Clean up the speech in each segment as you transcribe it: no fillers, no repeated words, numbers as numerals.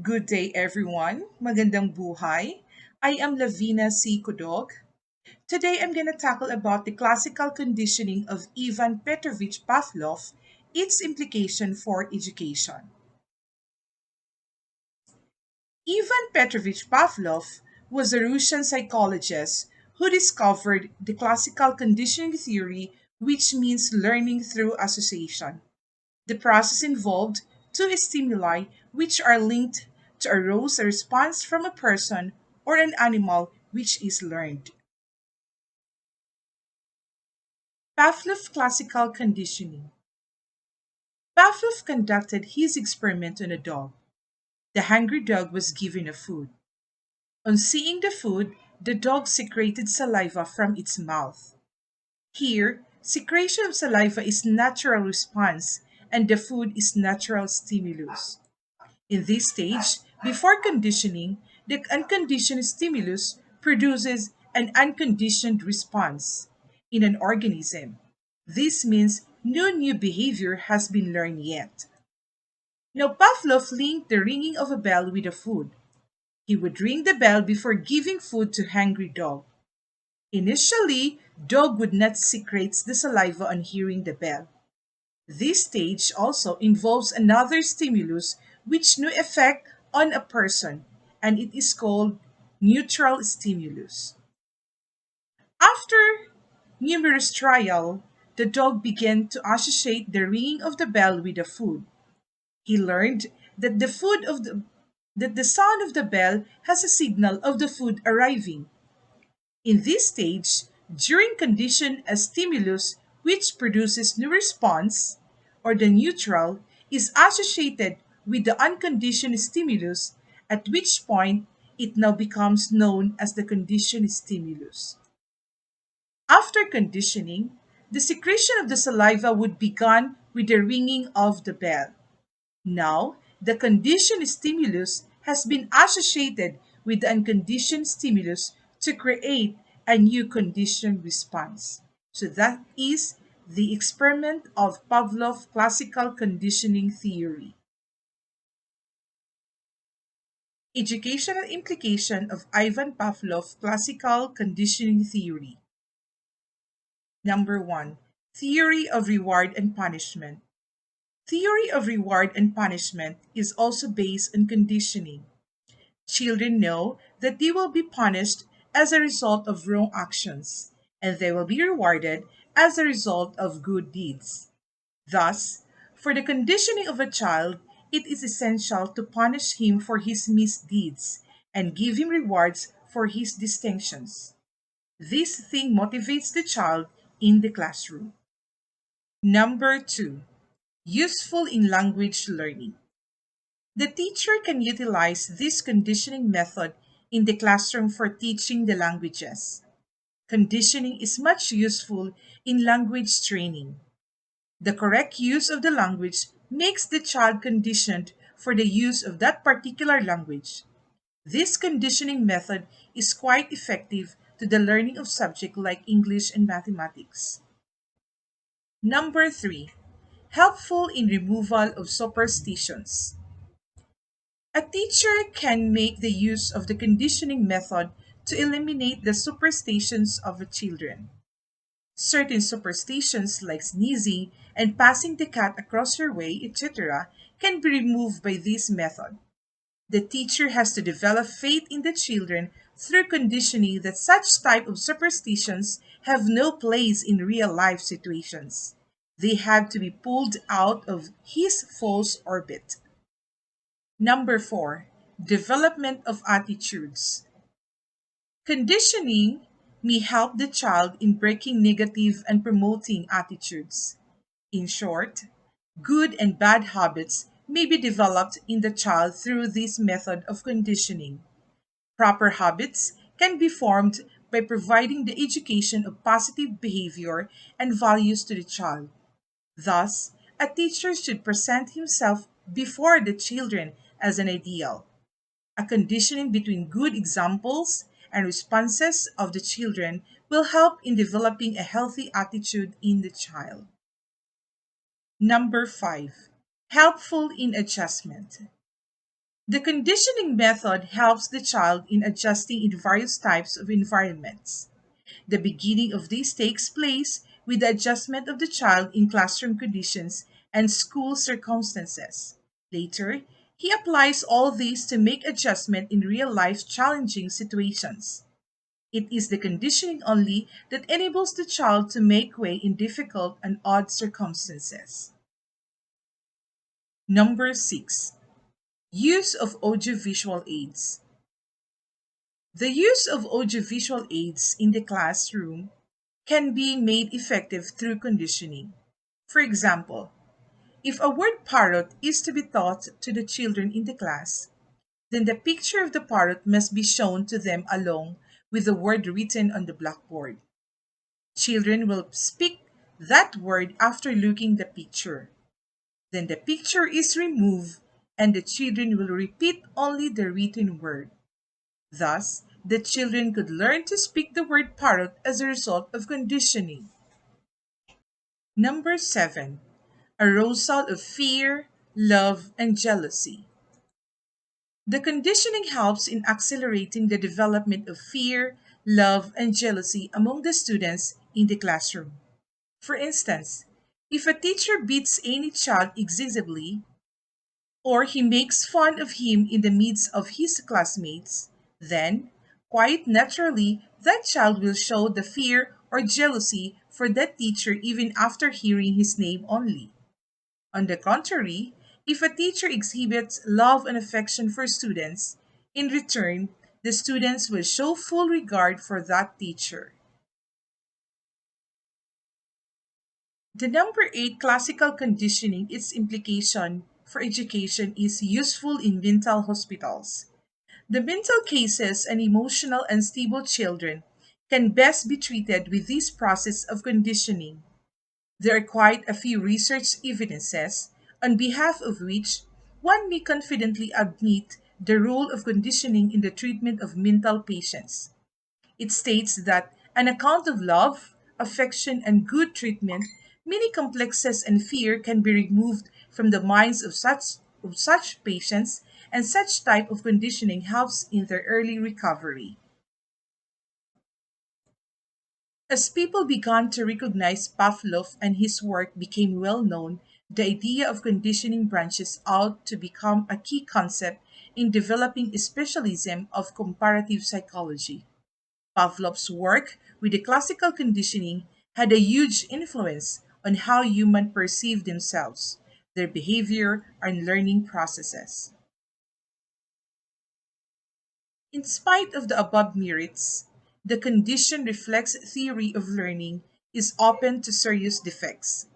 Good day, everyone. Magandang buhay. I am Lavina C. Kudog. Today, I'm going to tackle about the classical conditioning of Ivan Petrovich Pavlov, its implication for education. Ivan Petrovich Pavlov was a Russian psychologist who discovered the classical conditioning theory, which means learning through association. The process involved two stimuli which are linked to arouse a response from a person or an animal which is learned. Pavlov classical conditioning. Pavlov conducted his experiment on a dog. The hungry dog was given a food. On seeing the food, the dog secreted saliva from its mouth. Here, secretion of saliva is natural response and the food is natural stimulus. In this stage, before conditioning, the unconditioned stimulus produces an unconditioned response in an organism. This means no new behavior has been learned yet. Now, Pavlov linked the ringing of a bell with a food. He would ring the bell before giving food to hungry dog. Initially, dog would not secrete the saliva on hearing the bell. This stage also involves another stimulus which no effect on a person, and it is called neutral stimulus. After numerous trial, the dog began to associate the ringing of the bell with the food. He learned that the sound of the bell has a signal of the food arriving. In this stage, during condition a stimulus which produces no response, or the neutral, is associated with the unconditioned stimulus, at which point it now becomes known as the conditioned stimulus. After conditioning, the secretion of the saliva would begin with the ringing of the bell. Now, the conditioned stimulus has been associated with the unconditioned stimulus to create a new conditioned response. So that is the experiment of Pavlov classical conditioning theory. Educational implication of Ivan Pavlov classical conditioning theory. Number 1. Theory of reward and punishment. Theory of reward and punishment is also based on conditioning. Children know that they will be punished as a result of wrong actions, and they will be rewarded as a result of good deeds. Thus, for the conditioning of a child, it is essential to punish him for his misdeeds and give him rewards for his distinctions. This thing motivates the child in the classroom. Number 2. Useful in language learning. The teacher can utilize this conditioning method in the classroom for teaching the languages. Conditioning is much useful in language training. The correct use of the language makes the child conditioned for the use of that particular language. This conditioning method is quite effective to the learning of subjects like English and mathematics. Number 3. Helpful in removal of superstitions. A teacher can make the use of the conditioning method to eliminate the superstitions of the children. Certain superstitions like sneezing and passing the cat across your way, etc., can be removed by this method. The teacher has to develop faith in the children through conditioning that such type of superstitions have no place in real life situations. They have to be pulled out of his false orbit. Number 4. Development of attitudes. Conditioning may help the child in breaking negative and promoting attitudes. In short, good and bad habits may be developed in the child through this method of conditioning. Proper habits can be formed by providing the education of positive behavior and values to the child. Thus, a teacher should present himself before the children as an ideal. A conditioning between good examples and responses of the children will help in developing a healthy attitude in the child. Number 5. Helpful in adjustment. The conditioning method helps the child in adjusting in various types of environments. The beginning of this takes place with the adjustment of the child in classroom conditions and school circumstances. Later, he applies all these to make adjustment in real life challenging situations. It is the conditioning only that enables the child to make way in difficult and odd circumstances. Number 6. Use of audiovisual aids. The use of audiovisual aids in the classroom can be made effective through conditioning. For example, if a word parrot is to be taught to the children in the class, then the picture of the parrot must be shown to them along with the word written on the blackboard. Children will speak that word after looking the picture. Then the picture is removed and the children will repeat only the written word. Thus, the children could learn to speak the word parrot as a result of conditioning. Number 7. Arousal of fear, love, and jealousy. The conditioning helps in accelerating the development of fear, love, and jealousy among the students in the classroom. For instance, if a teacher beats any child excessively, or he makes fun of him in the midst of his classmates, then, quite naturally, that child will show the fear or jealousy for that teacher even after hearing his name only. On the contrary, if a teacher exhibits love and affection for students, in return, the students will show full regard for that teacher. The number 8 classical conditioning, its implication for education is useful in mental hospitals. The mental cases and emotional unstable children can best be treated with this process of conditioning. There are quite a few research evidences on behalf of which one may confidently admit the role of conditioning in the treatment of mental patients. It states that on account of love, affection, and good treatment, many complexes and fear can be removed from the minds of such patients, and such type of conditioning helps in their early recovery. As people began to recognize Pavlov and his work became well known, the idea of conditioning branches out to become a key concept in developing a specialism of comparative psychology. Pavlov's work with the classical conditioning had a huge influence on how humans perceive themselves, their behavior, and learning processes. In spite of the above merits, the condition reflex theory of learning is open to serious defects.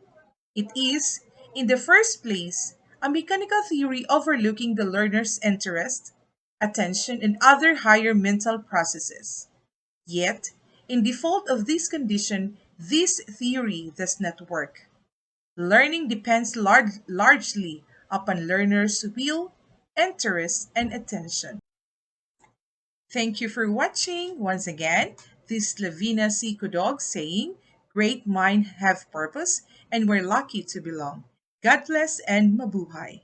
It is, in the first place, a mechanical theory overlooking the learner's interest, attention, and other higher mental processes. Yet, in default of this condition, this theory does not work. Learning depends largely upon learners' will, interest, and attention. Thank you for watching. Once again, this is Lavina C. Kudog saying, great mind have purpose, and we're lucky to belong. God bless and mabuhay.